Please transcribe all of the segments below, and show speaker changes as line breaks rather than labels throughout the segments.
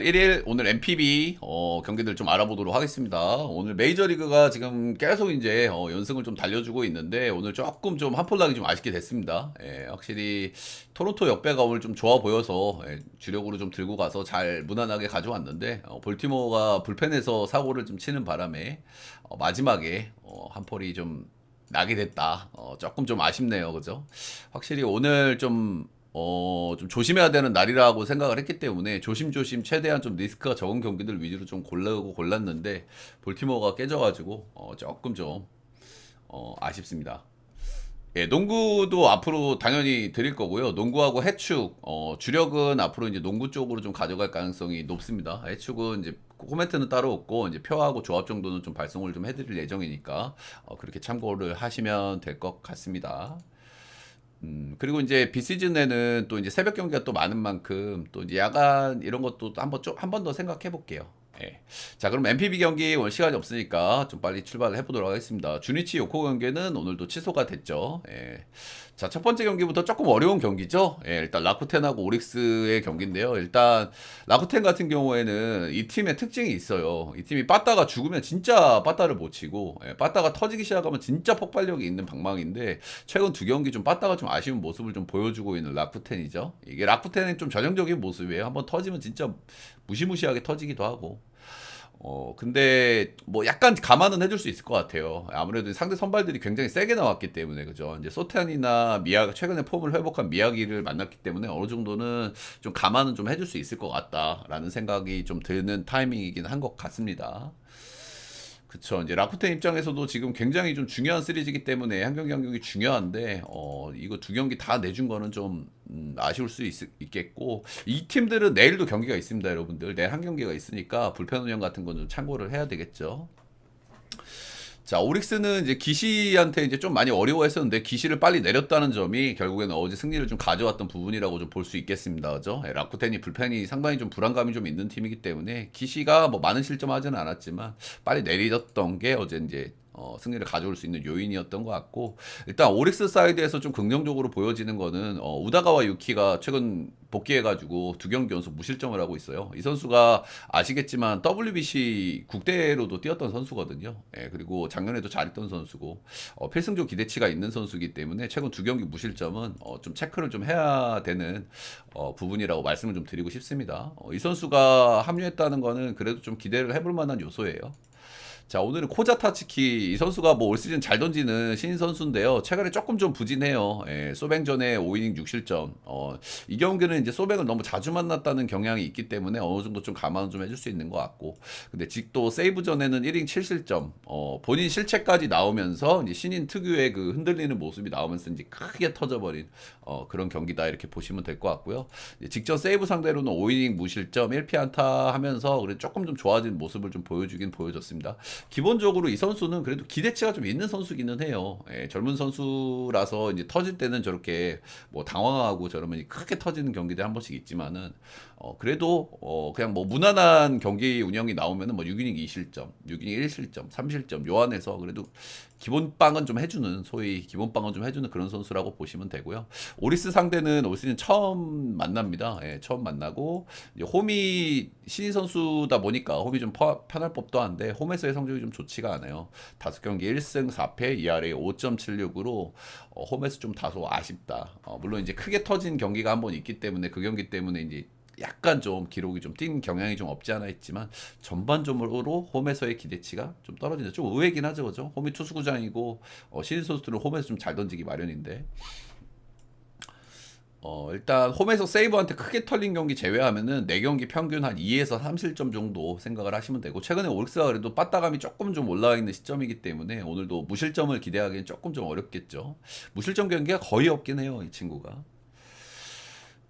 1일 오늘 MPB 경기들 좀 알아보도록 하겠습니다. 오늘 메이저리그가 지금 계속 이제 연승을 좀 달려주고 있는데 오늘 조금 좀 한폴락이 좀 아쉽게 됐습니다. 예, 확실히 토론토 역배가 오늘 좀 좋아 보여서 주력으로 좀 들고 가서 잘 무난하게 가져왔는데 볼티모어가 불펜에서 사고를 좀 치는 바람에 마지막에 한폴이 좀 나게 됐다. 조금 좀 아쉽네요. 그죠? 확실히 오늘 좀 조심해야 되는 날이라고 생각을 했기 때문에 조심조심 최대한 좀 리스크가 적은 경기들 위주로 좀 고르고 골랐는데 볼티모어가 깨져가지고 조금 좀 아쉽습니다. 예, 농구도 앞으로 당연히 드릴 거고요. 농구하고 해축, 주력은 앞으로 이제 농구 쪽으로 좀 가져갈 가능성이 높습니다. 해축은 이제 코멘트는 따로 없고 이제 표하고 조합 정도는 좀 발송을 좀 해드릴 예정이니까 그렇게 참고를 하시면 될 것 같습니다. 그리고 이제 비시즌에는 또 이제 새벽 경기가 또 많은 만큼 또 이제 야간 이런 것도 한 번 더 생각해 볼게요. 예. 자, 그럼 MPB 경기 오늘 시간이 없으니까 좀 빨리 출발을 해보도록 하겠습니다. 주니치 요코 경기는 오늘도 취소가 됐죠. 예. 자, 첫 번째 경기부터 조금 어려운 경기죠. 예, 일단 라쿠텐하고 오릭스의 경기인데요. 일단 라쿠텐 같은 경우에는 이 팀의 특징이 있어요. 이 팀이 빠따가 죽으면 진짜 빠따를 못 치고, 빠따가 터지기 시작하면 진짜 폭발력이 있는 방망인데 최근 두 경기 좀 빠따가 좀 아쉬운 모습을 좀 보여주고 있는 라쿠텐이죠. 이게 라쿠텐은 좀 전형적인 모습이에요. 한번 터지면 진짜 무시무시하게 터지기도 하고. 근데 뭐 약간 감안은 해줄 수 있을 것 같아요. 아무래도 상대 선발들이 굉장히 세게 나왔기 때문에 그죠. 이제 소탄이나 미야 최근에 폼을 회복한 미야기를 만났기 때문에 어느 정도는 좀 감안은 좀 해줄 수 있을 것 같다라는 생각이 좀 드는 타이밍이긴 한 것 같습니다. 그쵸. 이제 라쿠텐 입장에서도 지금 굉장히 좀 중요한 시리즈이기 때문에 한 경기 한 경기 중요한데, 이거 두 경기 다 내준 거는 좀, 아쉬울 수 있겠고, 이 팀들은 내일도 경기가 있습니다, 여러분들. 내일 한 경기가 있으니까 불펜 운영 같은 건 좀 참고를 해야 되겠죠. 자, 오릭스는 이제 기시한테 이제 좀 많이 어려워했었는데 기시를 빨리 내렸다는 점이 결국에는 어제 승리를 좀 가져왔던 부분이라고 좀 볼 수 있겠습니다. 그죠? 라쿠텐이 불펜이 상당히 좀 불안감이 좀 있는 팀이기 때문에 기시가 뭐 많은 실점하지는 않았지만 빨리 내리던 게 어제 이제 승리를 가져올 수 있는 요인이었던 것 같고 일단 오릭스 사이드에서 좀 긍정적으로 보여지는 거는 우다가와 유키가 최근 복귀해가지고 두 경기 연속 무실점을 하고 있어요. 이 선수가 아시겠지만 WBC 국대로도 뛰었던 선수거든요. 예, 그리고 작년에도 잘했던 선수고 필승조 기대치가 있는 선수이기 때문에 최근 두 경기 무실점은 좀 체크를 좀 해야 되는 부분이라고 말씀을 좀 드리고 싶습니다. 이 선수가 합류했다는 거는 그래도 좀 기대를 해볼 만한 요소예요. 자, 오늘은 코자타츠키 이 선수가 뭐 올 시즌 잘 던지는 신인 선수인데요. 최근에 조금 좀 부진해요. 예, 소뱅전에 5이닝 6실점. 이 경기는 이제 소뱅을 너무 자주 만났다는 경향이 있기 때문에 어느 정도 좀 감안을 좀 해줄 수 있는 것 같고. 근데 직도 세이브전에는 1이닝 7실점. 본인 실책까지 나오면서 이제 신인 특유의 그 흔들리는 모습이 나오면서 이제 크게 터져버린 그런 경기다 이렇게 보시면 될 것 같고요. 직전 세이브 상대로는 5이닝 무실점 1피안타 하면서 그래 조금 좀 좋아진 모습을 좀 보여주긴 보여줬습니다. 기본적으로 이 선수는 그래도 기대치가 좀 있는 선수기는 해요. 예, 젊은 선수라서 이제 터질 때는 저렇게 뭐 당황하고 저러면 크게 터지는 경기들 한 번씩 있지만은 그래도 그냥 뭐 무난한 경기 운영이 나오면은 뭐 6이닝 2실점, 6이닝 1실점, 3실점 요 안에서 그래도 기본빵은 좀 해주는 소위 기본빵은 좀 해주는 그런 선수라고 보시면 되고요. 오리스 상대는 올 시즌 처음 만납니다. 예, 처음 만나고 이제 홈이 신인 선수다 보니까 홈이 좀 편할 법도 한데 홈에서의 성적이 좀 좋지가 않아요. 5경기 1승 4패 ERA 5.76으로 홈에서 좀 다소 아쉽다. 물론 이제 크게 터진 경기가 한 번 있기 때문에 그 경기 때문에 이제 약간 좀 기록이 좀 뛴 경향이 좀 없지 않아 있지만 전반적으로 홈에서의 기대치가 좀 떨어진다. 좀 의외긴 하죠, 그죠? 홈이 투수구장이고 신인 선수들은 홈에서 좀 잘 던지기 마련인데 일단 홈에서 세이버한테 크게 털린 경기 제외하면은 4경기 평균 한 2에서 3실점 정도 생각을 하시면 되고 최근에 오릭스가 그래도 빠따감이 조금 좀 올라와 있는 시점이기 때문에 오늘도 무실점을 기대하기는 조금 좀 어렵겠죠. 무실점 경기가 거의 없긴 해요, 이 친구가.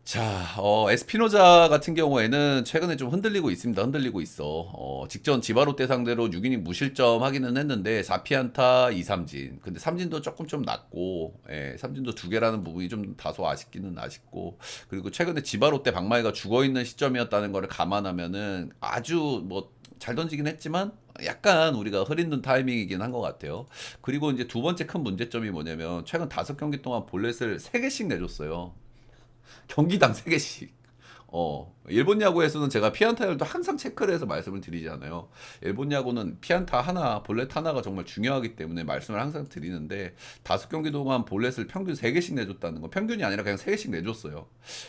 자, 에스피노자 같은 경우에는 최근에 좀 흔들리고 있습니다. 흔들리고 있어. 직전 지바롯데 상대로 6이닝 무실점 하기는 했는데 4피안타 2삼진. 근데 삼진도 조금 좀 낮고, 삼진도 2개라는 부분이 좀 다소 아쉽기는 아쉽고, 그리고 최근에 지바롯데 박마이가 죽어 있는 시점이었다는 거를 감안하면은 아주 뭐 잘 던지긴 했지만 약간 우리가 흐린 타이밍이긴 한 것 같아요. 그리고 이제 두 번째 큰 문제점이 뭐냐면 최근 5경기 동안 볼넷을 3개씩 내줬어요. 경기당 3개씩. 일본 야구에서는 제가 피안타율도 항상 체크를 해서 말씀을 드리잖아요. 일본 야구는 피안타 하나, 볼넷 하나가 정말 중요하기 때문에 말씀을 항상 드리는데, 5경기 동안 볼넷을 평균 3개씩 내줬다는 거, 평균이 아니라 그냥 3개씩 내줬어요.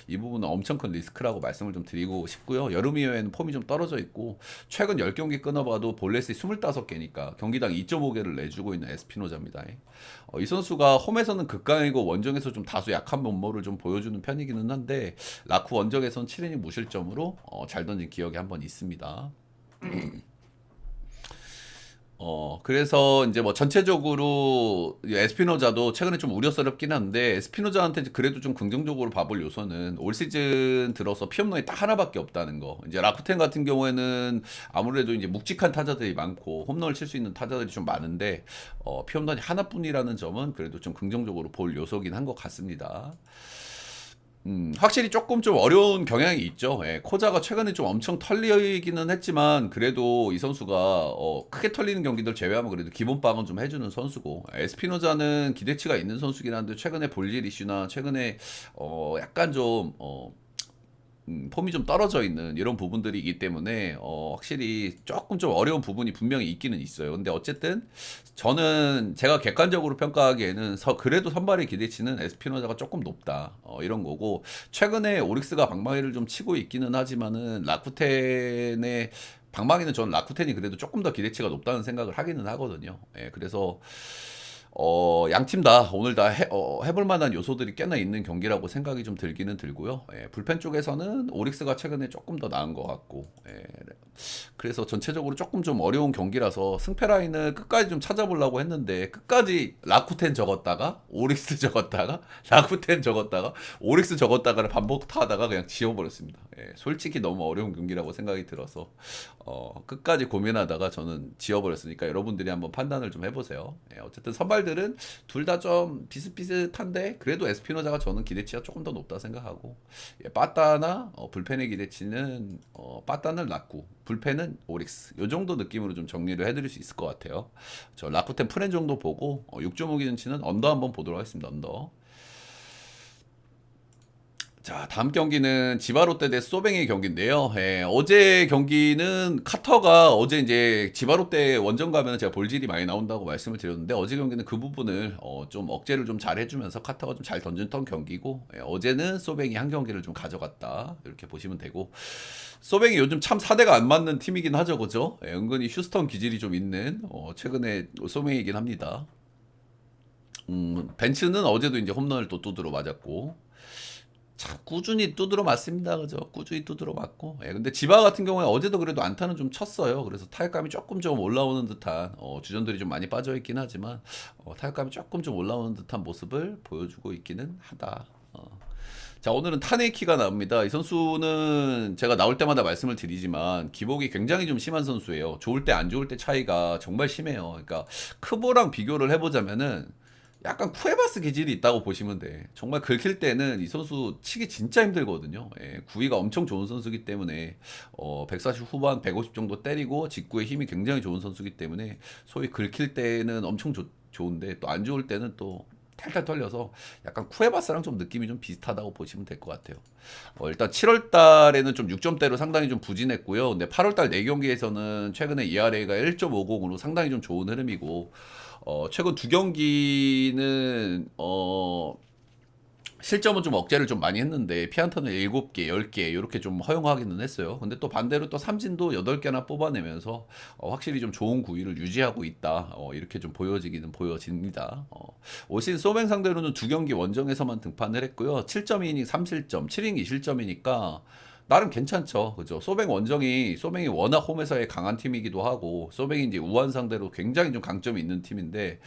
이 부분은 엄청 큰 리스크라고 말씀을 좀 드리고 싶고요. 여름 이후에는 폼이 좀 떨어져 있고, 최근 10경기 끊어봐도 볼넷이 25개니까 경기당 2.5개를 내주고 있는 에스피노자입니다. 이 선수가 홈에서는 극강이고 원정에서 좀 다소 약한 면모를 좀 보여주는 편이기는 한데, 라쿠 원정에선 7이닝 무실점으로 잘 던진 기억이 한번 있습니다. 그래서 이제 뭐 전체적으로 에스피노자도 최근에 좀 우려스럽긴 한데, 에스피노자한테 그래도 좀 긍정적으로 봐볼 요소는 올 시즌 들어서 피홈런이 딱 하나밖에 없다는 거. 이제 라쿠텐 같은 경우에는 아무래도 이제 묵직한 타자들이 많고 홈런을 칠 수 있는 타자들이 좀 많은데, 피홈런이 하나뿐이라는 점은 그래도 좀 긍정적으로 볼 요소긴 한 것 같습니다. 확실히 조금 좀 어려운 경향이 있죠. 예, 코자가 최근에 좀 엄청 털리기는 했지만, 그래도 이 선수가 크게 털리는 경기들 제외하면 그래도 기본빵은 좀 해주는 선수고, 에스피노자는 기대치가 있는 선수긴 한데 최근에 볼일 이슈나 최근에 약간 좀 폼이 좀 떨어져 있는 이런 부분들이기 때문에 확실히 조금 좀 어려운 부분이 분명히 있기는 있어요. 근데 어쨌든 저는 제가 객관적으로 평가하기에는 그래도 선발의 기대치는 에스피노자가 조금 높다, 이런 거고, 최근에 오릭스가 방망이를 좀 치고 있기는 하지만은 라쿠텐의 방망이는 저는 라쿠텐이 그래도 조금 더 기대치가 높다는 생각을 하기는 하거든요. 예, 그래서 양 팀 다 오늘 다 해볼 만한 요소들이 꽤나 있는 경기라고 생각이 좀 들기는 들고요. 예, 불펜 쪽에서는 오릭스가 최근에 조금 더 나은 것 같고, 예, 그래서 전체적으로 조금 좀 어려운 경기라서 승패 라인을 끝까지 좀 찾아보려고 했는데, 끝까지 라쿠텐 적었다가 오릭스 적었다가 라쿠텐 적었다가 오릭스 적었다가를 반복하다가 그냥 지워버렸습니다. 예, 솔직히 너무 어려운 경기라고 생각이 들어서 끝까지 고민하다가 저는 지워버렸으니까 여러분들이 한번 판단을 좀 해보세요. 예, 어쨌든 선발들은 둘 다 좀 비슷비슷한데, 그래도 에스피노자가 저는 기대치가 조금 더 높다 생각하고, 예, 빠따나 불펜의 기대치는 빠따는 라쿠, 불펜은 오릭스, 요 정도 느낌으로 좀 정리를 해드릴 수 있을 것 같아요. 저 라쿠텐 프렌 정도 보고 6.5기준치는 언더 한번 보도록 하겠습니다. 언더. 자, 다음 경기는 지바롯데 대 소뱅의 경기인데요. 예, 어제 경기는 카터가 어제 이제 지바롯데 원정 가면 제가 볼질이 많이 나온다고 말씀을 드렸는데, 어제 경기는 그 부분을 좀 억제를 좀 잘 해주면서 카터가 좀 잘 던졌던 경기고, 예, 어제는 소뱅이 한 경기를 좀 가져갔다, 이렇게 보시면 되고, 소뱅이 요즘 참 사대가 안 맞는 팀이긴 하죠, 그죠? 예, 은근히 휴스턴 기질이 좀 있는 최근에 소뱅이긴 합니다. 벤츠는 어제도 이제 홈런을 또 두드러 맞았고, 참 꾸준히 두드러 맞습니다. 그죠? 꾸준히 두드러 맞고. 예, 근데 지바 같은 경우에 어제도 그래도 안타는 좀 쳤어요. 그래서 타격감이 조금 좀 올라오는 듯한, 주전들이 좀 많이 빠져 있긴 하지만 타격감이 조금 좀 올라오는 듯한 모습을 보여주고 있기는 하다. 자, 오늘은 타네키가 나옵니다. 이 선수는 제가 나올 때마다 말씀을 드리지만 기복이 굉장히 좀 심한 선수예요. 좋을 때 안 좋을 때 차이가 정말 심해요. 그러니까 크보랑 비교를 해보자면은 약간 쿠에바스 기질이 있다고 보시면 돼. 정말 긁힐 때는 이 선수 치기 진짜 힘들거든요. 예, 구위가 엄청 좋은 선수기 때문에 140 후반 150 정도 때리고 직구의 힘이 굉장히 좋은 선수기 때문에 소위 긁힐 때는 엄청 좋은데, 또 안 좋을 때는 또 탈탈 털려서 약간 쿠에바스랑 좀 느낌이 좀 비슷하다고 보시면 될 것 같아요. 일단 7월 달에는 좀 6점대로 상당히 좀 부진했고요. 근데 8월 달 4경기에서는 최근에 ERA가 1.50으로 상당히 좀 좋은 흐름이고, 최근 2경기는 실점은 좀 억제를 좀 많이 했는데, 피안타는 7개, 10개 이렇게 좀 허용하기는 했어요. 근데 또 반대로 또 삼진도 8개나 뽑아내면서 확실히 좀 좋은 구위를 유지하고 있다, 이렇게 좀 보여지기는 보여집니다. 올 시즌 소뱅 상대로는 2경기 원정에서만 등판을 했고요. 7.2이닝 3실점, 7이닝 2실점이니까 나름 괜찮죠. 그죠? 소뱅이 워낙 홈에서의 강한 팀이기도 하고, 소뱅이 이제 우한 상대로 굉장히 좀 강점이 있는 팀인데,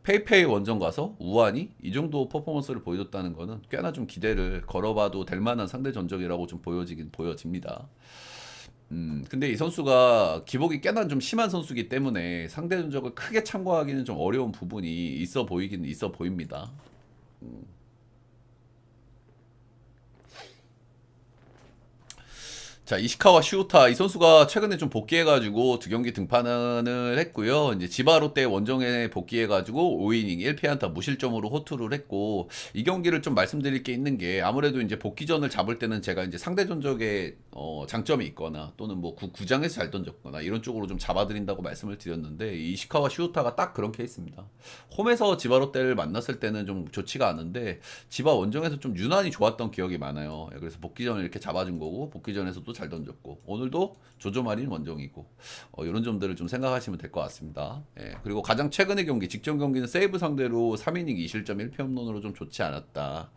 페이페이 원정 가서 우한이 이 정도 퍼포먼스를 보여줬다는 거는 꽤나 좀 기대를 걸어봐도 될 만한 상대 전적이라고 좀 보여집니다. 근데 이 선수가 기복이 꽤나 좀 심한 선수기 때문에 상대 전적을 크게 참고하기는 좀 어려운 부분이 있어 보이긴 있어 보입니다. 자, 이시카와 시우타 이 선수가 최근에 좀 복귀해가지고 두 경기 등판을 했고요. 이제 지바 롯데 원정에 복귀해가지고 5이닝 1패안타 무실점으로 호투를 했고, 이 경기를 좀 말씀드릴 게 있는 게, 아무래도 이제 복귀전을 잡을 때는 제가 이제 상대 전적에 장점이 있거나 또는 뭐 구장에서 잘 던졌거나 이런 쪽으로 좀 잡아드린다고 말씀을 드렸는데, 이 이시카와 시우타가 딱 그런 케이스입니다. 홈에서 지바 롯데를 만났을 때는 좀 좋지가 않은데 지바 원정에서 좀 유난히 좋았던 기억이 많아요. 예, 그래서 복귀전을 이렇게 잡아준 거고, 복귀전에서도 잘 던졌고, 오늘도 조조마린 원정이고, 이런 점들을 좀 생각하시면 될 것 같습니다. 예, 그리고 가장 최근의 경기, 직전 경기는 세이브 상대로 3이닝 2실점 1패 홈런으로 좀 좋지 않았다.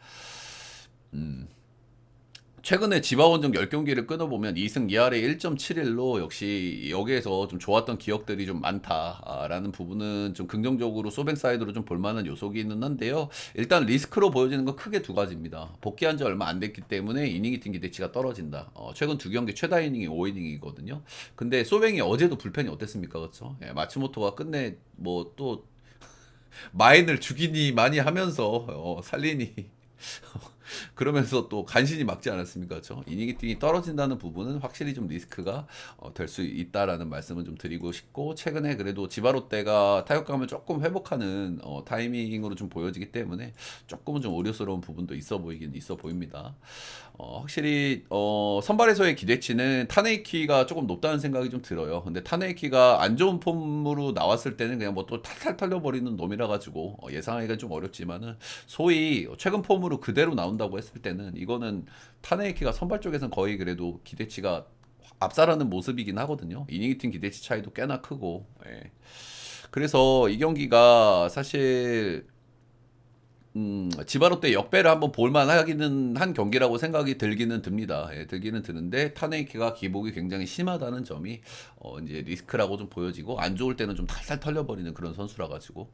최근에 지바원정 10경기를 끊어보면 2승 2할에 1.71로 역시 여기에서 좀 좋았던 기억들이 좀 많다라는 부분은 좀 긍정적으로 소뱅 사이드로 좀 볼만한 요소기는 한데요. 일단 리스크로 보여지는 건 크게 두 가지입니다. 복귀한 지 얼마 안 됐기 때문에 이닝 히팅 기대치가 떨어진다. 최근 두 경기 최다 이닝이 5이닝이거든요. 근데 소뱅이 어제도 불펜이 어땠습니까? 그렇죠? 예, 마츠모토가 끝내 뭐 또 마인을 죽이니 많이 하면서 살리니 그러면서 또 간신히 막지 않았습니까? 그렇죠? 이닝이 떨어진다는 부분은 확실히 좀 리스크가 될 수 있다라는 말씀을 좀 드리고 싶고, 최근에 그래도 지바롯데가 타격감을 조금 회복하는 타이밍으로 좀 보여지기 때문에 조금은 좀 우려스러운 부분도 있어 보이긴 있어 보입니다. 확실히 선발에서의 기대치는 타네이키가 조금 높다는 생각이 좀 들어요. 근데 타네이키가 안 좋은 폼으로 나왔을 때는 그냥 뭐 또 탈탈 털려버리는 놈이라 가지고 예상하기가 좀 어렵지만은, 소위 최근 폼으로 그대로 나온다고 했을 때는 이거는 타네이키가 선발 쪽에서는 거의 그래도 기대치가 압살하는 모습이긴 하거든요. 이닝히팅 기대치 차이도 꽤나 크고. 예. 그래서 이 경기가 사실 지바롯데 역배를 한번 볼만하기는 한 경기라고 생각이 들기는 듭니다. 예, 들기는 드는데 타네이키가 기복이 굉장히 심하다는 점이 이제 리스크라고 좀 보여지고, 안 좋을 때는 좀 탈탈 털려버리는 그런 선수라 가지고,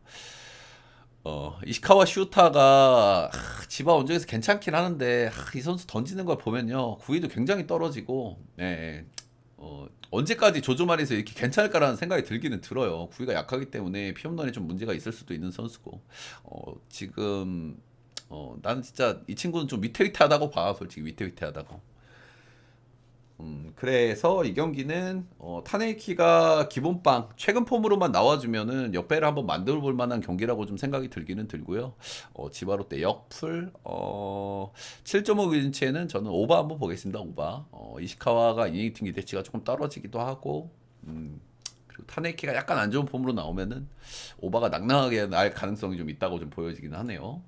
이시카와 슈타가 지바 원정에서 괜찮긴 하는데, 이 선수 던지는 걸 보면요, 구위도 굉장히 떨어지고, 예, 언제까지 조조말에서 이렇게 괜찮을까라는 생각이 들기는 들어요. 구위가 약하기 때문에 피홈런에 좀 문제가 있을 수도 있는 선수고, 지금 나는 진짜 이 친구는 좀 위태위태하다고 봐. 솔직히 위태위태하다고. 그래서 이 경기는 타네이키가 기본빵 최근 폼으로만 나와주면은 역배를 한번 만들어 볼 만한 경기라고 좀 생각이 들기는 들고요. 지바롯데 역풀 7.5 근치에는 저는 오바 한번 보겠습니다. 오바. 이시카와가 이닝 기대치가 조금 떨어지기도 하고, 그리고 타네이키가 약간 안 좋은 폼으로 나오면은 오바가 낭낭하게 날 가능성이 좀 있다고 좀 보여지기는 하네요.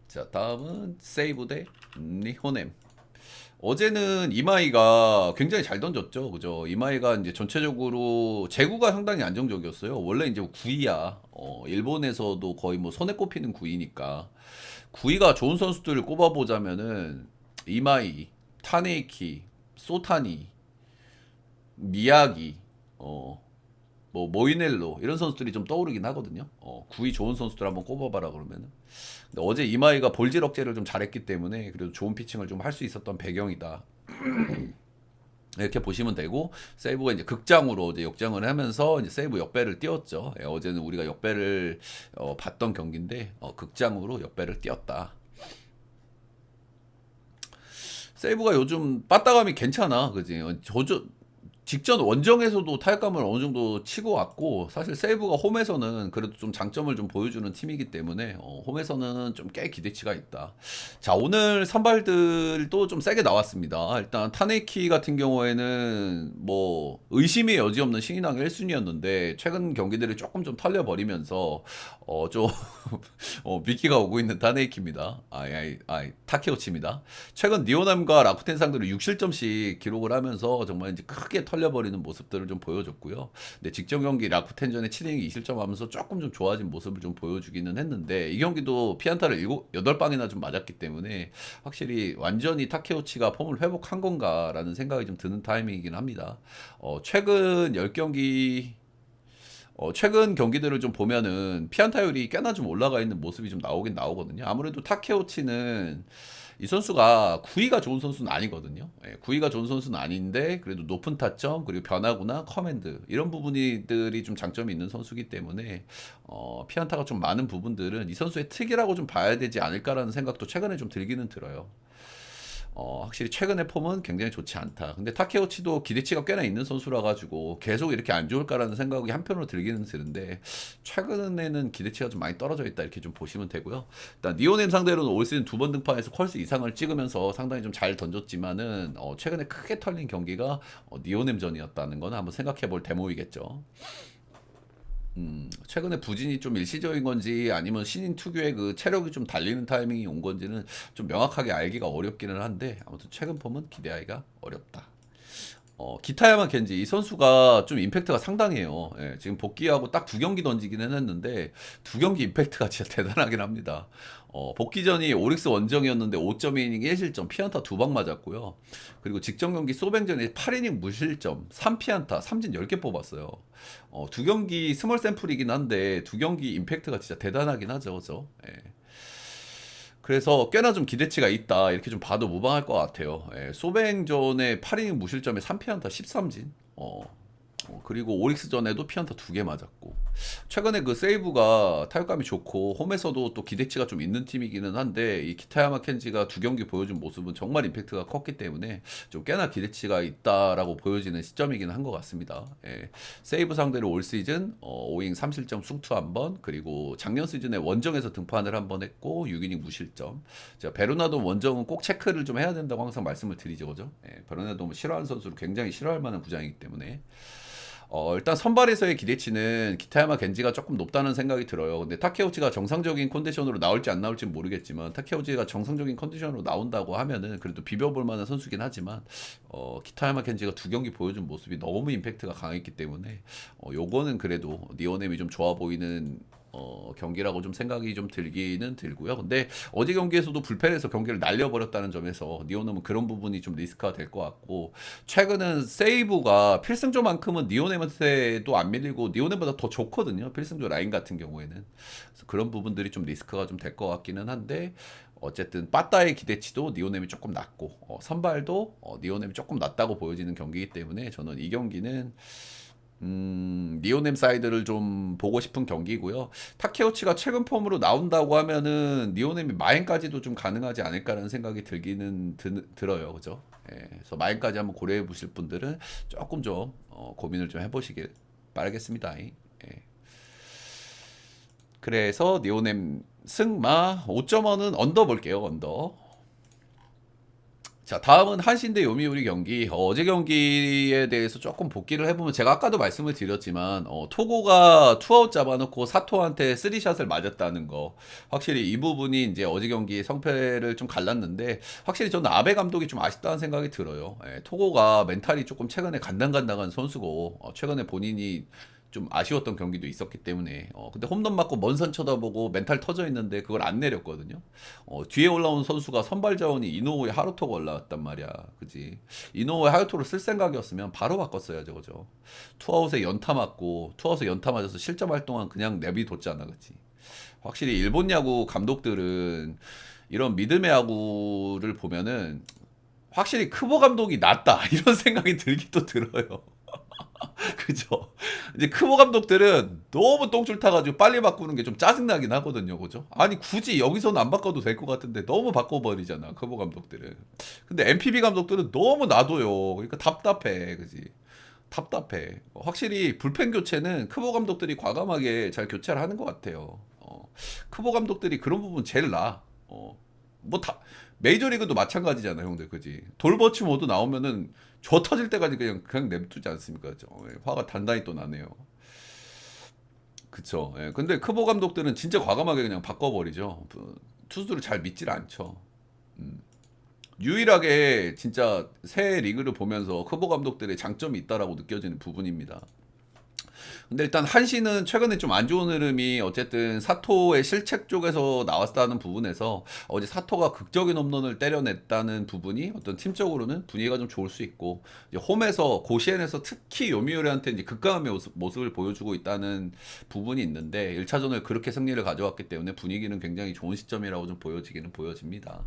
자, 다음은 세이브 대 니호넴. 어제는 이마이가 굉장히 잘 던졌죠. 그죠? 이마이가 이제 전체적으로 제구가 상당히 안정적이었어요. 원래 이제 구위야. 일본에서도 거의 뭐 손에 꼽히는 구위니까. 구위가 좋은 선수들을 꼽아보자면은 이마이, 타네이키, 소타니, 미야기, 뭐 모이넬로 이런 선수들이 좀 떠오르긴 하거든요. 구위 좋은 선수들 한번 꼽아봐라 그러면은. 근데 어제 이마이가 볼질 억제를 좀 잘했기 때문에 그래도 좋은 피칭을 좀 할 수 있었던 배경이다. 이렇게 보시면 되고, 세이브가 이제 극장으로 이제 역장을 하면서 이제 세이브 역배를 띄웠죠. 예, 어제는 우리가 역배를 봤던 경기인데 극장으로 역배를 띄웠다. 세이브가 요즘 빠따감이 괜찮아, 그지? 직전 원정에서도 타격감을 어느 정도 치고 왔고, 사실 세이브가 홈에서는 그래도 좀 장점을 좀 보여주는 팀이기 때문에 홈에서는 좀 꽤 기대치가 있다. 자, 오늘 선발들도 좀 세게 나왔습니다. 일단 타네키 같은 경우에는 뭐 의심의 여지 없는 신인왕 1순위였는데 최근 경기들을 조금 좀 털려버리면서 좀 위기가 오고 있는 타네이키입니다. 타케오치입니다. 최근 니오남과 라쿠텐 상대로 6실점씩 기록을 하면서 정말 이제 크게 털려버리는 모습들을 좀 보여줬고요. 근데 직전 경기 라쿠텐전에 7이닝 2실점 하면서 조금 좀 좋아진 모습을 좀 보여주기는 했는데, 이 경기도 피안타를 8방이나 좀 맞았기 때문에 확실히 완전히 타케오치가 폼을 회복한 건가라는 생각이 좀 드는 타이밍이긴 합니다. 최근 10경기 최근 경기들을 좀 보면은 피안타율이 꽤나 좀 올라가 있는 모습이 좀 나오긴 나오거든요. 아무래도 타케오치는 이 선수가 구위가 좋은 선수는 아니거든요. 예, 구위가 좋은 선수는 아닌데 그래도 높은 타점 그리고 변화구나 커맨드 이런 부분들이 좀 장점이 있는 선수기 때문에 피안타가 좀 많은 부분들은 이 선수의 특이라고 좀 봐야 되지 않을까라는 생각도 최근에 좀 들기는 들어요. 확실히 최근의 폼은 굉장히 좋지 않다. 근데 타케우치도 기대치가 꽤나 있는 선수라 가지고 계속 이렇게 안 좋을까라는 생각이 한편으로 들기는 드는데 최근에는 기대치가 좀 많이 떨어져 있다 이렇게 좀 보시면 되고요. 일단 니오넴 상대로는 올 시즌 두 번 등판해서 퀄스 이상을 찍으면서 상당히 좀 잘 던졌지만은 최근에 크게 털린 경기가 니오넴전이었다는 거는 한번 생각해 볼 대목이겠죠. 최근에 부진이 좀 일시적인 건지 아니면 신인 특유의 그 체력이 좀 달리는 타이밍이 온 건지는 좀 명확하게 알기가 어렵기는 한데 아무튼 최근 폼은 기대하기가 어렵다. 기타야마 켄지 이 선수가 좀 임팩트가 상당해요. 예, 지금 복귀하고 딱 두 경기 던지기는 했는데 두 경기 임팩트가 진짜 대단하긴 합니다. 복귀 전이 오릭스 원정이었는데 5.2이닝 1실점 피안타 2방 맞았고요. 그리고 직전 경기 소뱅전에 8이닝 무실점 3피안타 삼진 10개 뽑았어요. 두 경기 스몰 샘플이긴 한데 두 경기 임팩트가 진짜 대단하긴 하죠. 그죠? 예. 그래서 꽤나 좀 기대치가 있다 이렇게 좀 봐도 무방할 것 같아요. 예, 소뱅전에 8이닝 무실점에 3피안타 13진. 그리고 오릭스전에도 피안타 2개 맞았고 최근에 그 세이브가 타격감이 좋고 홈에서도 또 기대치가 좀 있는 팀이기는 한데 이 기타야마 켄지가 두 경기 보여준 모습은 정말 임팩트가 컸기 때문에 좀 꽤나 기대치가 있다라고 보여지는 시점이기는 한 것 같습니다. 예, 세이브 상대로 올 시즌 5인 3실점 숭투 한 번 그리고 작년 시즌에 원정에서 등판을 한 번 했고 6이닝 무실점. 제가 베르나도 원정은 꼭 체크를 좀 해야 된다고 항상 말씀을 드리죠, 그죠? 예, 베르나도 뭐 싫어하는 선수를 굉장히 싫어할 만한 구장이기 때문에 일단 선발에서의 기대치는 기타야마 겐지가 조금 높다는 생각이 들어요. 근데 타케우치가 정상적인 컨디션으로 나올지 안 나올지 모르겠지만 타케우치가 정상적인 컨디션으로 나온다고 하면은 그래도 비벼볼 만한 선수긴 하지만 기타야마 겐지가 두 경기 보여준 모습이 너무 임팩트가 강했기 때문에 요거는 그래도 니오넴이 좀 좋아 보이는 경기라고 좀 생각이 좀 들기는 들고요. 근데 어제 경기에서도 불펜에서 경기를 날려버렸다는 점에서 니오넴은 그런 부분이 좀 리스크가 될 것 같고 최근은 세이브가 필승조만큼은 니오넴한테도 안 밀리고 니오넴보다 더 좋거든요. 필승조 라인 같은 경우에는 그래서 그런 부분들이 좀 리스크가 좀 될 것 같기는 한데 어쨌든 빠따의 기대치도 니오넴이 조금 낮고 선발도 니오넴이 조금 낮다고 보여지는 경기이기 때문에 저는 이 경기는 니오넴 사이드를 좀 보고 싶은 경기고요. 타케우치가 최근 폼으로 나온다고 하면은 니오넴이 마인까지도 좀 가능하지 않을까라는 생각이 들기는 들어요. 그죠? 예, 그래서 마인까지 한번 고려해 보실 분들은 조금 좀 고민을 좀 해보시길 바라겠습니다. 예. 그래서 니오넴 승마 5.1은 언더 볼게요. 언더. 자, 다음은 한신 대 요미우리 경기. 어제 경기에 대해서 조금 복기를 해보면 제가 아까도 말씀을 드렸지만 토고가 투아웃 잡아놓고 사토한테 쓰리샷을 맞았다는 거. 확실히 이 부분이 이제 어제 경기 성패를 좀 갈랐는데 확실히 저는 아베 감독이 좀 아쉽다는 생각이 들어요. 예, 토고가 멘탈이 조금 최근에 간당간당한 선수고 최근에 본인이 좀 아쉬웠던 경기도 있었기 때문에 근데 홈런 맞고 먼 산 쳐다보고 멘탈 터져 있는데 그걸 안 내렸거든요. 뒤에 올라온 선수가 선발 자원이 이노우에 하루토가 올라왔단 말이야. 그지? 이노우에 하루토를 쓸 생각이었으면 바로 바꿨어야죠. 그죠? 투아웃에 연타 맞고 투아웃에 연타 맞아서 실점할 동안 그냥 내비뒀잖아. 그치? 확실히 일본 야구 감독들은 이런 믿음의 야구를 보면은 확실히 크보 감독이 낫다 이런 생각이 들기도 들어요. 그죠? 이제 크보 감독들은 너무 똥줄 타가지고 빨리 바꾸는 게 좀 짜증나긴 하거든요. 그죠? 아니, 굳이 여기서는 안 바꿔도 될 것 같은데 너무 바꿔버리잖아. 크보 감독들은. 근데 MPB 감독들은 너무 놔둬요. 그러니까 답답해. 그지? 답답해. 확실히 불펜 교체는 크보 감독들이 과감하게 잘 교체를 하는 것 같아요. 크보 감독들이 그런 부분 제일 나. 뭐 다, 메이저리그도 마찬가지잖아, 형들. 그지? 돌버치 모드 나오면은 저 터질 때까지 그냥 냅두지 않습니까? 화가 단단히 또 나네요. 그쵸. 예. 근데 크보 감독들은 진짜 과감하게 그냥 바꿔버리죠. 투수들을 잘 믿질 않죠. 음. 유일하게 진짜 새 리그를 보면서 크보 감독들의 장점이 있다라고 느껴지는 부분입니다. 근데 일단 한시는 최근에 좀 안 좋은 흐름이 어쨌든 사토의 실책 쪽에서 나왔다는 부분에서 어제 사토가 극적인 홈런을 때려냈다는 부분이 어떤 팀적으로는 분위기가 좀 좋을 수 있고 이제 홈에서 고시엔에서 특히 요미우리한테 이제 극강한 모습을 보여주고 있다는 부분이 있는데 1차전을 그렇게 승리를 가져왔기 때문에 분위기는 굉장히 좋은 시점이라고 좀 보여지기는 보여집니다.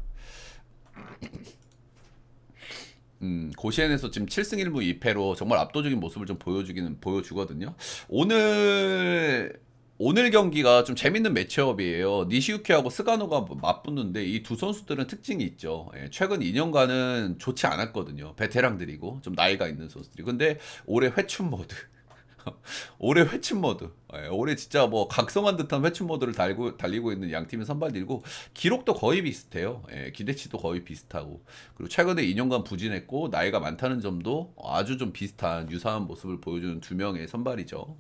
고시엔에서 지금 7승 1무 2패로 정말 압도적인 모습을 좀 보여주기는 보여주거든요. 오늘 오늘 경기가 좀 재밌는 매치업이에요. 니시유키하고 스가노가 맞붙는데 이 두 선수들은 특징이 있죠. 예, 최근 2년간은 좋지 않았거든요. 베테랑들이고 좀 나이가 있는 선수들이. 근데 올해 회춘 모드. 올해 회춘 모드. 예, 올해 진짜 뭐 각성한 듯한 회춘 모드를 달리고 있는 양 팀의 선발들이고 기록도 거의 비슷해요. 예, 기대치도 거의 비슷하고 그리고 최근에 2년간 부진했고 나이가 많다는 점도 아주 좀 비슷한 유사한 모습을 보여주는 두 명의 선발이죠.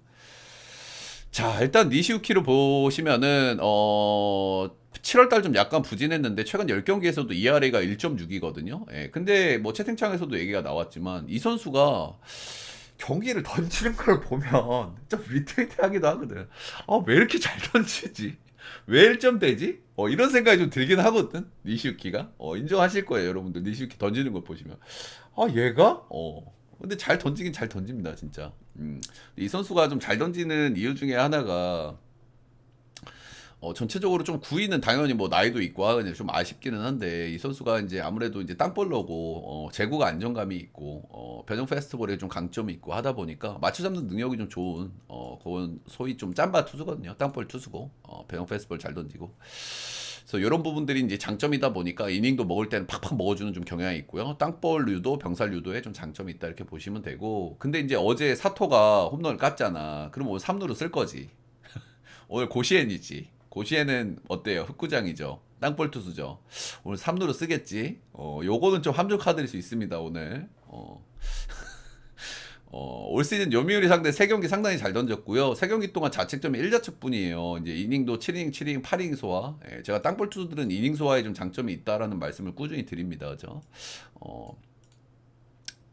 자, 일단 니시우키를 보시면은 7월 달 좀 약간 부진했는데 최근 10경기에서도 ERA가 1.6이거든요. 예. 근데 뭐 채팅창에서도 얘기가 나왔지만 이 선수가 경기를 던지는 걸 보면 좀 위태위태하기도 하거든. 왜 이렇게 잘 던지지? 왜 1점대지? 이런 생각이 좀 들긴 하거든. 니시우키가. 인정하실 거예요, 여러분들. 니시우키 던지는 걸 보시면. 얘가? 근데 잘 던지긴 잘 던집니다, 진짜. 이 선수가 좀 잘 던지는 이유 중에 하나가 전체적으로 좀 구위는 당연히 뭐 나이도 있고 하니 좀 아쉽기는 한데 이 선수가 이제 아무래도 이제 땅볼러고 제구가 안정감이 있고 변형 페스티벌에 좀 강점이 있고 하다 보니까 맞춰 잡는 능력이 좀 좋은 그건 소위 좀 짬바 투수거든요. 땅볼 투수고 변형 페스티벌 잘 던지고 그래서 이런 부분들이 이제 장점이다 보니까 이닝도 먹을 때는 팍팍 먹어주는 좀 경향이 있고요. 땅볼 유도, 병살 유도에 좀 장점이 있다 이렇게 보시면 되고 근데 이제 어제 사토가 홈런을 깠잖아. 그럼 오늘 3루로 쓸 거지. 오늘 고시엔이지. 고시엔은 어때요? 흑구장이죠. 땅볼 투수죠. 오늘 3루로 쓰겠지. 요거는 좀 함정 카드일 수 있습니다, 오늘. 올 시즌 요미우리 상대 3경기 상당히 잘 던졌고요. 3경기 동안 자책점이 1자책뿐이에요. 이제 이닝도 7이닝, 7이닝, 8이닝 소화. 예, 제가 땅볼 투수들은 이닝 소화에 좀 장점이 있다라는 말씀을 꾸준히 드립니다. 그죠?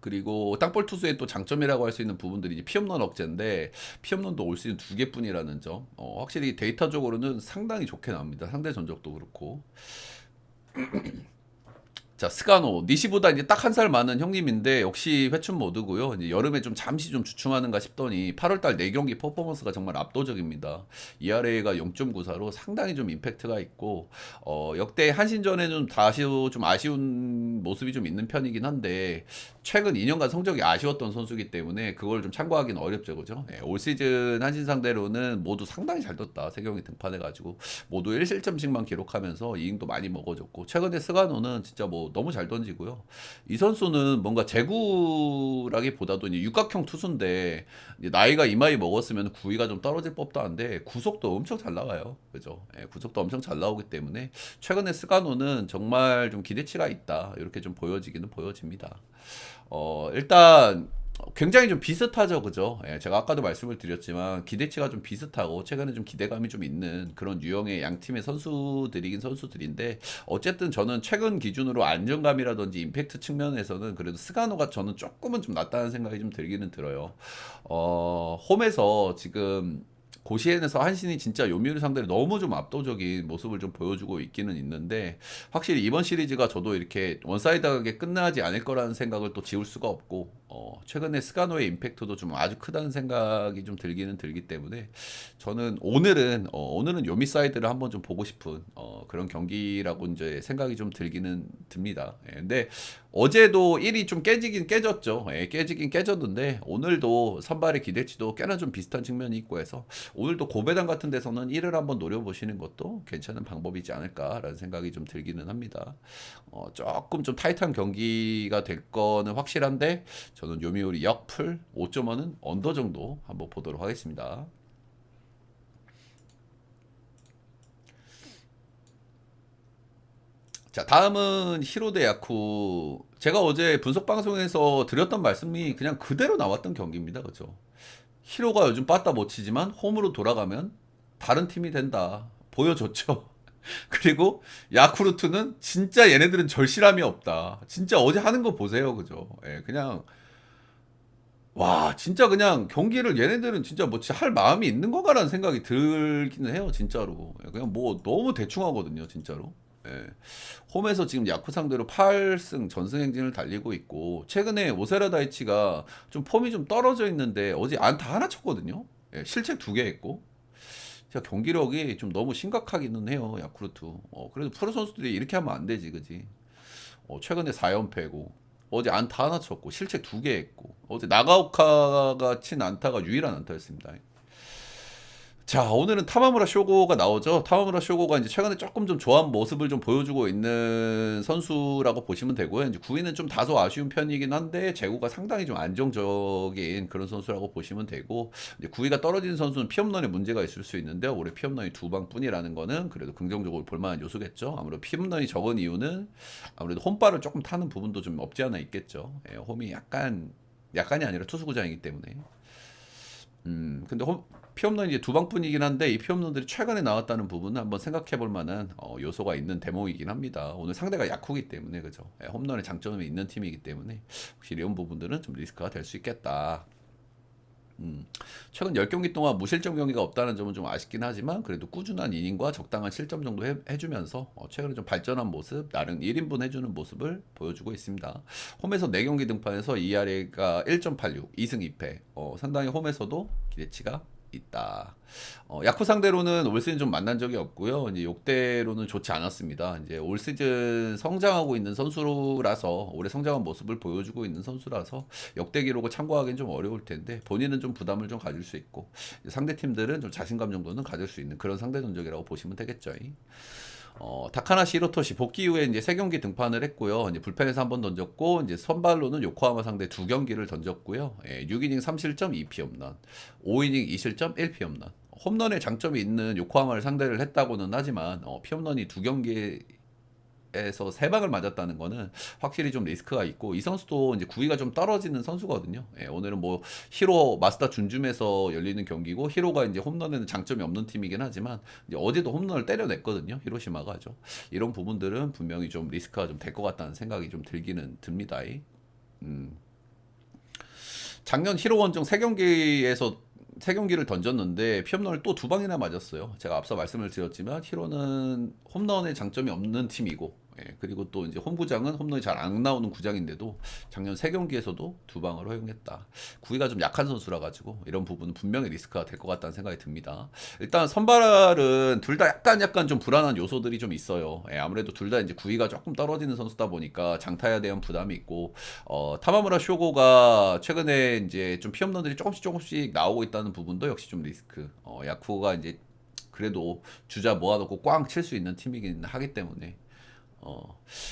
그리고 땅볼 투수의 또 장점이라고 할 수 있는 부분들이 이제 피홈런 억제인데 피홈런도 올 시즌 2개뿐이라는 점. 확실히 데이터적으로는 상당히 좋게 나옵니다. 상대 전적도 그렇고. 자, 스가노. 니시보다 이제 딱 한 살 많은 형님인데 역시 회춘 모드고요. 이제 여름에 좀 잠시 좀 주춤하는가 싶더니 8월달 4경기 퍼포먼스가 정말 압도적입니다. ERA가 0.94로 상당히 좀 임팩트가 있고 역대 한신전에는 다시 좀 아쉬운 모습이 좀 있는 편이긴 한데 최근 2년간 성적이 아쉬웠던 선수이기 때문에 그걸 좀 참고하기는 어렵죠, 그죠? 예, 올 시즌 한신 상대로는 모두 상당히 잘 떴다. 3경기 등판해가지고 모두 1실점씩만 기록하면서 이닝도 많이 먹어줬고 최근에 스가노는 진짜 뭐 너무 잘 던지고요. 이 선수는 뭔가 제구라기보다도 이제 육각형 투수인데 이제 나이가 이마이 먹었으면 구위가 좀 떨어질 법도 한데 구속도 엄청 잘 나와요. 그죠? 예, 구속도 엄청 잘 나오기 때문에 최근에 스가노는 정말 좀 기대치가 있다. 이렇게 좀 보여지기는 보여집니다. 일단 굉장히 좀 비슷하죠, 그죠? 예, 제가 아까도 말씀을 드렸지만 기대치가 좀 비슷하고 최근에 좀 기대감이 좀 있는 그런 유형의 양 팀의 선수들이긴 선수들인데 어쨌든 저는 최근 기준으로 안정감이라든지 임팩트 측면에서는 그래도 스가노가 저는 조금은 좀 낫다는 생각이 좀 들기는 들어요. 홈에서 지금 고시엔에서 한신이 진짜 요미우리 상대로 너무 좀 압도적인 모습을 좀 보여주고 있기는 있는데 확실히 이번 시리즈가 저도 이렇게 원사이드하게 끝나지 않을 거라는 생각을 또 지울 수가 없고 최근에 스가노의 임팩트도 좀 아주 크다는 생각이 좀 들기는 들기 때문에 저는 오늘은 요미 사이드를 한번 좀 보고 싶은 그런 경기라고 이제 생각이 좀 들기는 듭니다. 예, 근데 어제도 1이 좀 깨지긴 깨졌죠. 예, 깨지긴 깨졌는데 오늘도 선발의 기대치도 꽤나 좀 비슷한 측면이 있고 해서 오늘도 고배당 같은 데서는 1을 한번 노려보시는 것도 괜찮은 방법이지 않을까라는 생각이 좀 들기는 합니다. 조금 좀 타이트한 경기가 될 거는 확실한데 저는 요미우리 역풀 5.5는 언더 정도 한번 보도록 하겠습니다. 자, 다음은 히로데 야쿠. 제가 어제 분석 방송에서 드렸던 말씀이 그냥 그대로 나왔던 경기입니다. 그죠? 히로가 요즘 빠따 못 치지만 홈으로 돌아가면 다른 팀이 된다. 보여줬죠. 그리고 야쿠르트는 진짜 얘네들은 절실함이 없다. 진짜 어제 하는 거 보세요. 그죠? 예, 그냥 와, 진짜 그냥 경기를 얘네들은 진짜 뭐 진짜 할 마음이 있는 건가라는 생각이 들기는 해요. 진짜로. 예, 그냥 뭐 너무 대충 하거든요. 진짜로. 예. 홈에서 지금 야쿠 상대로 8승 전승 행진을 달리고 있고 최근에 오세라 다이치가 좀 폼이 좀 떨어져 있는데 어제 안타 하나 쳤거든요. 예, 실책 2개 했고 진짜 경기력이 좀 너무 심각하기는 해요. 야쿠르트. 그래도 프로 선수들이 이렇게 하면 안 되지, 그지? 최근에 4연패고 어제 안타 하나 쳤고 실책 2개 했고 어제 나가오카가 친 안타가 유일한 안타였습니다. 자, 오늘은 타마무라 쇼고가 나오죠. 타마무라 쇼고가 이제 최근에 조금 좀 좋아한 모습을 좀 보여주고 있는 선수라고 보시면 되고요. 이제 9위는 좀 다소 아쉬운 편이긴 한데 재고가 상당히 좀 안정적인 그런 선수라고 보시면 되고, 이제 9위가 떨어진 선수는 피홈런에 문제가 있을 수 있는데요. 올해 피홈런이 2방뿐이라는 거는 그래도 긍정적으로 볼 만한 요소겠죠. 아무래도 피홈런이 적은 이유는 아무래도 홈발을 조금 타는 부분도 좀 없지 않아 있겠죠. 예, 홈이 약간이 아니라 투수구장이기 때문에. 근데 피홈런이 이제 2방뿐이긴 한데 이 피홈런들이 최근에 나왔다는 부분은 한번 생각해 볼 만한 요소가 있는 대목이긴 합니다. 오늘 상대가 야쿠기 때문에 그죠. 예, 홈런의 장점이 있는 팀이기 때문에 확실히 이런 부분들은 좀 리스크가 될 수 있겠다. 최근 10경기 동안 무실점 경기가 없다는 점은 좀 아쉽긴 하지만 그래도 꾸준한 이닝과 적당한 실점 정도 해주면서 최근에 좀 발전한 모습, 나름 1인분 해주는 모습을 보여주고 있습니다. 홈에서 4경기 등판에서 ERA가 1.86, 2승 2패. 상당히 홈에서도 기대치가 있다. 야쿠 상대로는 올 시즌 좀 만난 적이 없고요. 이제 역대로는 좋지 않았습니다. 이제 올 시즌 성장하고 있는 선수라서 올해 성장한 모습을 보여주고 있는 선수라서 역대 기록을 참고하기는 좀 어려울 텐데 본인은 좀 부담을 좀 가질 수 있고 상대 팀들은 좀 자신감 정도는 가질 수 있는 그런 상대 전적이라고 보시면 되겠죠. 타카나시 히로토시 복귀 이후에 이제 3경기 등판을 했고요. 이제 불펜에서 한번 던졌고 이제 선발로는 요코하마 상대 2경기를 던졌고요. 6이닝 3실점 2피홈런, 5이닝 2실점 1피홈런. 홈런의 장점이 있는 요코하마를 상대를 했다고는 하지만 피홈런이 2경기에서 3방을 맞았다는 거는 확실히 좀 리스크가 있고 이 선수도 이제 구위가 좀 떨어지는 선수거든요. 오늘은 뭐 히로 마스다 준줌에서 열리는 경기고 히로가 이제 홈런에는 장점이 없는 팀이긴 하지만 이제 어제도 홈런을 때려냈거든요. 히로시마가죠. 이런 부분들은 분명히 좀 리스크가 좀 될 것 같다는 생각이 좀 들기는 듭니다. 음. 작년 히로 원정 3경기를 던졌는데 피홈런을 또 2방이나 맞았어요. 제가 앞서 말씀을 드렸지만 히로는 홈런의 장점이 없는 팀이고 그리고 또 이제 홈구장은 홈런이 잘 안 나오는 구장인데도 작년 3경기에서도 2방을 허용했다. 구위가 좀 약한 선수라 가지고 이런 부분은 분명히 리스크가 될 것 같다는 생각이 듭니다. 일단 선발은 둘 다 약간 좀 불안한 요소들이 좀 있어요. 아무래도 둘 다 이제 구위가 조금 떨어지는 선수다 보니까 장타에 대한 부담이 있고 타마무라 쇼고가 최근에 이제 좀 피홈런들이 조금씩 나오고 있다는 부분도 역시 좀 리스크. 야쿠가 이제 그래도 주자 모아놓고 꽝 칠 수 있는 팀이긴 하기 때문에.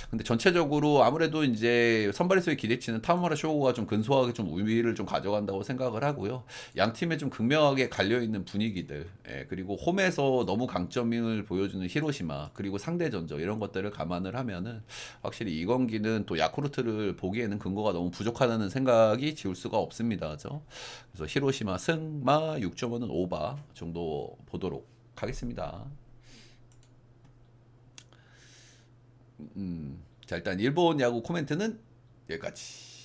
근데 전체적으로 아무래도 이제 선발에서의 기대치는 타마무라 쇼고가 좀 근소하게 좀 우위를 좀 가져간다고 생각을 하고요. 양 팀에 좀 극명하게 갈려 있는 분위기들, 그리고 홈에서 너무 강점을 보여주는 히로시마, 그리고 상대 전적 이런 것들을 감안을 하면은 확실히 이 경기는 또 야쿠르트를 보기에는 근거가 너무 부족하다는 생각이 지울 수가 없습니다. 그죠? 그래서 히로시마 승마 6.5는 오바 정도 보도록 하겠습니다. 자, 일단 일본 야구 코멘트는 여기까지.